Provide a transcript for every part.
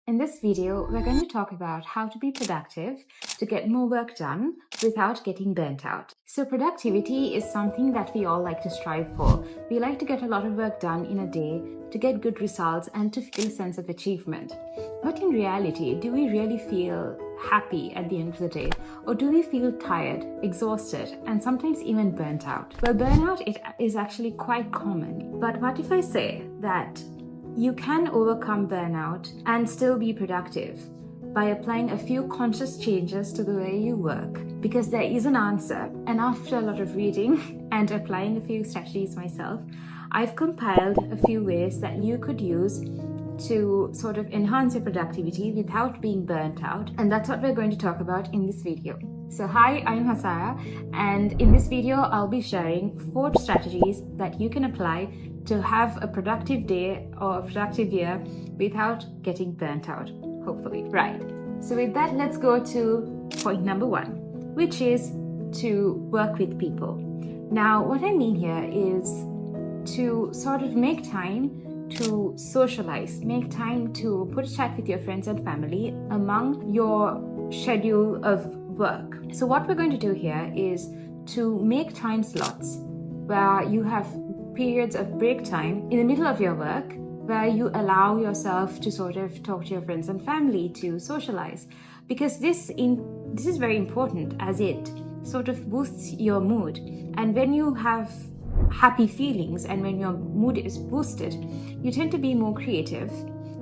In this video, we're going to talk about how to be productive to get more work done without getting burnt out. So productivity is something that we all like to strive for. We like to get a lot of work done in a day to get good results and to feel a sense of achievement. But in reality, do we really feel happy at the end of the day? Or do we feel tired, exhausted, and sometimes even burnt out? Well, burnout is actually quite common. But what if I say that you can overcome burnout and still be productive by applying a few conscious changes to the way you work? Because there is an answer. And after a lot of reading and applying a few strategies myself, I've compiled a few ways that you could use to sort of enhance your productivity without being burnt out. And that's what we're going to talk about in this video. So hi, I'm Hasara, and in this video, I'll be sharing 4 strategies that you can apply to have a productive day or a productive year without getting burnt out, hopefully. Right. So with that, let's go to point number 1, which is to work with people. Now, what I mean here is to sort of make time to socialize, make time to put a chat with your friends and family among your schedule of work. So what we're going to do here is to make time slots where you have periods of break time in the middle of your work where you allow yourself to sort of talk to your friends and family, to socialize, because this is very important, as it sort of boosts your mood. And when you have happy feelings and when your mood is boosted, you tend to be more creative,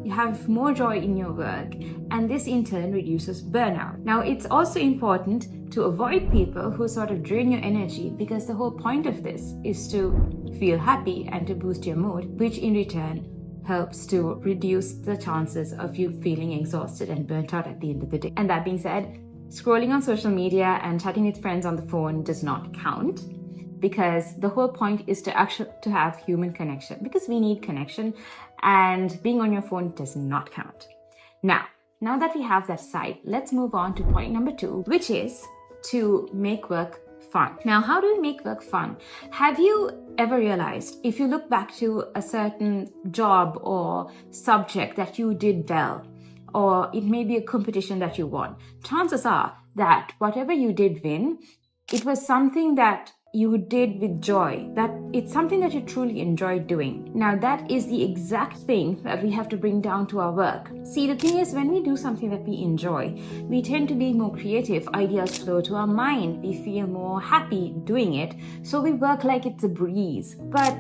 you have more joy in your work, and this in turn reduces burnout. Now, it's also important to avoid people who sort of drain your energy, because the whole point of this is to feel happy and to boost your mood, which in return helps to reduce the chances of you feeling exhausted and burnt out at the end of the day. And that being said, scrolling on social media and chatting with friends on the phone does not count, because the whole point is to have human connection, because we need connection, and being on your phone does not count. Now that we have that aside, let's move on to point number 2, which is to make work fun. Now, how do we make work fun? Have you ever realized, if you look back to a certain job or subject that you did well, or it may be a competition that you won, chances are that whatever you did win, it was something that you did with joy, that it's something that you truly enjoyed doing. Now, that is the exact thing that we have to bring down to our work. See, the thing is, when we do something that we enjoy, we tend to be more creative, ideas flow to our mind, we feel more happy doing it, so we work like it's a breeze. But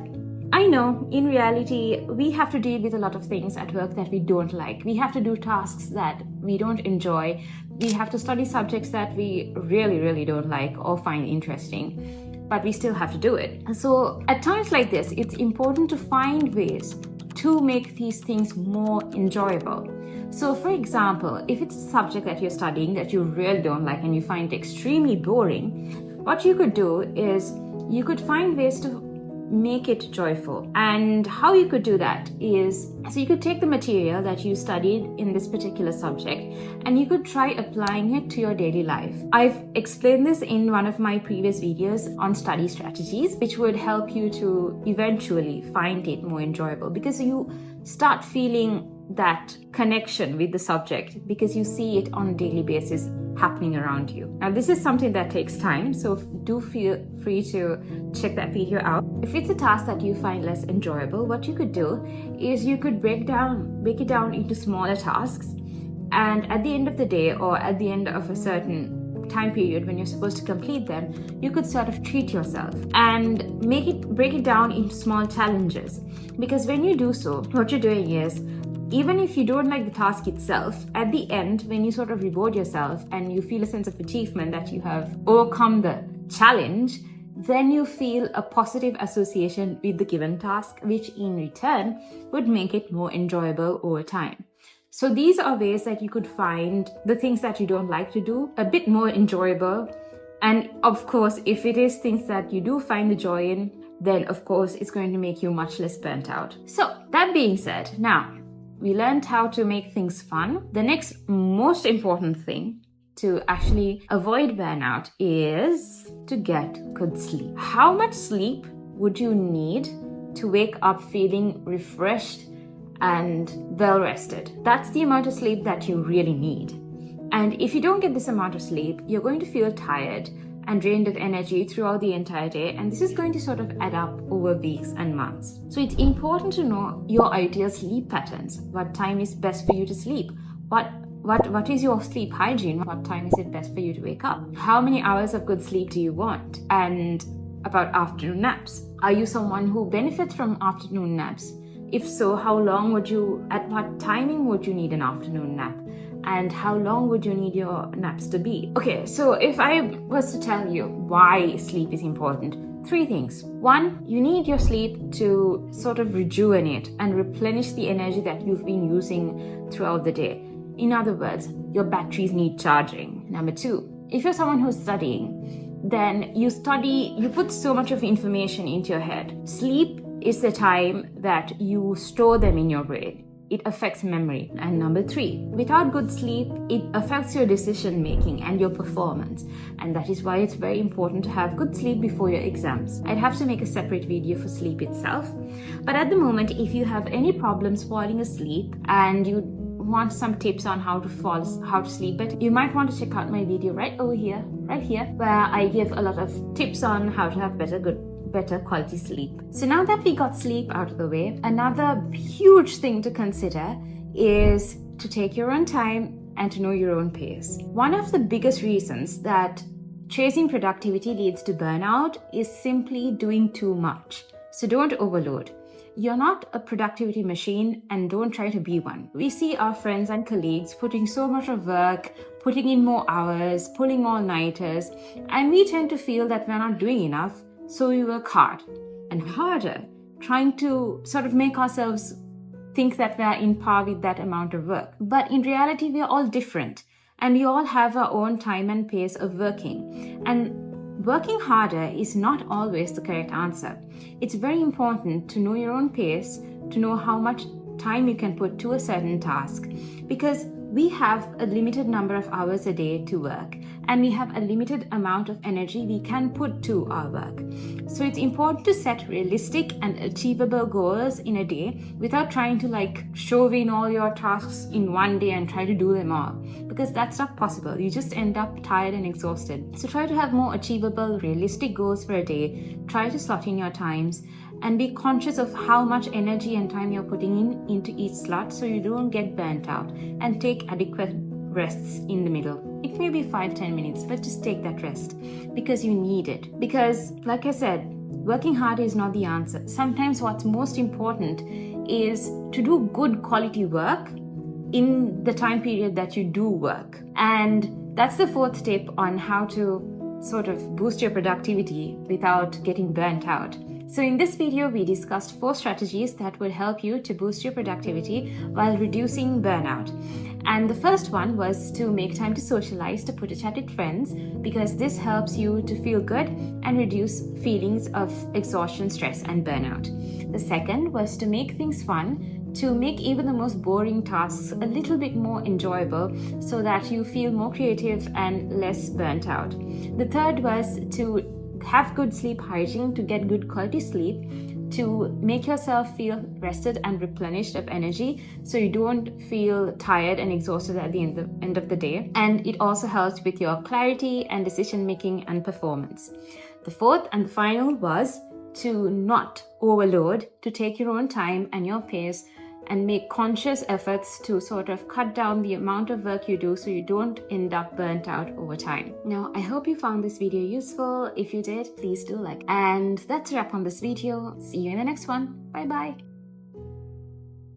I know, in reality, we have to deal with a lot of things at work that we don't like. We have to do tasks that we don't enjoy. We have to study subjects that we really, really don't like or find interesting, but we still have to do it. So at times like this, it's important to find ways to make these things more enjoyable. So for example, if it's a subject that you're studying that you really don't like and you find it extremely boring, what you could do is you could find ways to make it joyful. And how you could do that is, so you could take the material that you studied in this particular subject and you could try applying it to your daily life. I've explained this in one of my previous videos on study strategies, which would help you to eventually find it more enjoyable, because you start feeling that connection with the subject because you see it on a daily basis happening around you. Now, this is something that takes time, so do feel free to check that video out. If it's a task that you find less enjoyable, what you could do is you could break it down into smaller tasks, and at the end of the day or at the end of a certain time period when you're supposed to complete them, you could sort of treat yourself and break it down into small challenges. Because when you do so, what you're doing is, even if you don't like the task itself, at the end, when you sort of reward yourself and you feel a sense of achievement that you have overcome the challenge, then you feel a positive association with the given task, which in return would make it more enjoyable over time. So these are ways that you could find the things that you don't like to do a bit more enjoyable. And of course, if it is things that you do find the joy in, then of course it's going to make you much less burnt out. So that being said, now we learned how to make things fun. The next most important thing to actually avoid burnout is to get good sleep. How much sleep would you need to wake up feeling refreshed and well rested. That's the amount of sleep that you really need. And if you don't get this amount of sleep, you're going to feel tired and drained of energy throughout the entire day, and this is going to sort of add up over weeks and months. So it's important to know your ideal sleep patterns. What time is best for you to sleep? What is your sleep hygiene? What time is it best for you to wake up? How many hours of good sleep do you want? And about afternoon naps. Are you someone who benefits from afternoon naps? If so, how long at what timing would you need an afternoon nap? And how long would you need your naps to be? Okay, so if I was to tell you why sleep is important, 3 things. 1, you need your sleep to sort of rejuvenate and replenish the energy that you've been using throughout the day. In other words, your batteries need charging. Number 2, if you're someone who's studying, then you put so much of information into your head. Sleep is the time that you store them in your brain. It affects memory. And number 3, without good sleep, it affects your decision making and your performance. And that is why it's very important to have good sleep before your exams. I'd have to make a separate video for sleep itself. But at the moment, if you have any problems falling asleep and you want some tips on how to sleep better, you might want to check out my video right here, where I give a lot of tips on how to have better quality sleep. So now that we got sleep out of the way, another huge thing to consider is to take your own time and to know your own pace. One of the biggest reasons that chasing productivity leads to burnout is simply doing too much. So don't overload. You're not a productivity machine, and don't try to be one. We see our friends and colleagues putting so much of work, putting in more hours, pulling all-nighters, and we tend to feel that we're not doing enough. So we work hard and harder, trying to sort of make ourselves think that we are in par with that amount of work. But in reality, we are all different, and we all have our own time and pace of working. And working harder is not always the correct answer. It's very important to know your own pace, to know how much time you can put to a certain task, because we have a limited number of hours a day to work, and we have a limited amount of energy we can put to our work. So it's important to set realistic and achievable goals in a day without trying to shove in all your tasks in one day and try to do them all, because that's not possible. You just end up tired and exhausted. So try to have more achievable, realistic goals for a day. Try to slot in your times and be conscious of how much energy and time you're putting into each slot so you don't get burnt out, and take adequate rests in the middle. It may be 5-10 minutes, but just take that rest because you need it. Because like I said, working hard is not the answer. Sometimes what's most important is to do good quality work in the time period that you do work. And that's the 4th tip on how to sort of boost your productivity without getting burnt out. So in this video, we discussed 4 strategies that would help you to boost your productivity while reducing burnout. And the first one was to make time to socialize, to put a chat with friends, because this helps you to feel good and reduce feelings of exhaustion, stress, and burnout. The second was to make things fun, to make even the most boring tasks a little bit more enjoyable so that you feel more creative and less burnt out. The third was to have good sleep hygiene, to get good quality sleep, to make yourself feel rested and replenished of energy so you don't feel tired and exhausted at the end of the day. And it also helps with your clarity and decision making and performance. The 4th and final was to not overload, to take your own time and your pace and make conscious efforts to sort of cut down the amount of work you do so you don't end up burnt out over time. Now, I hope you found this video useful. If you did, please do like. And that's a wrap on this video. See you in the next one. Bye bye.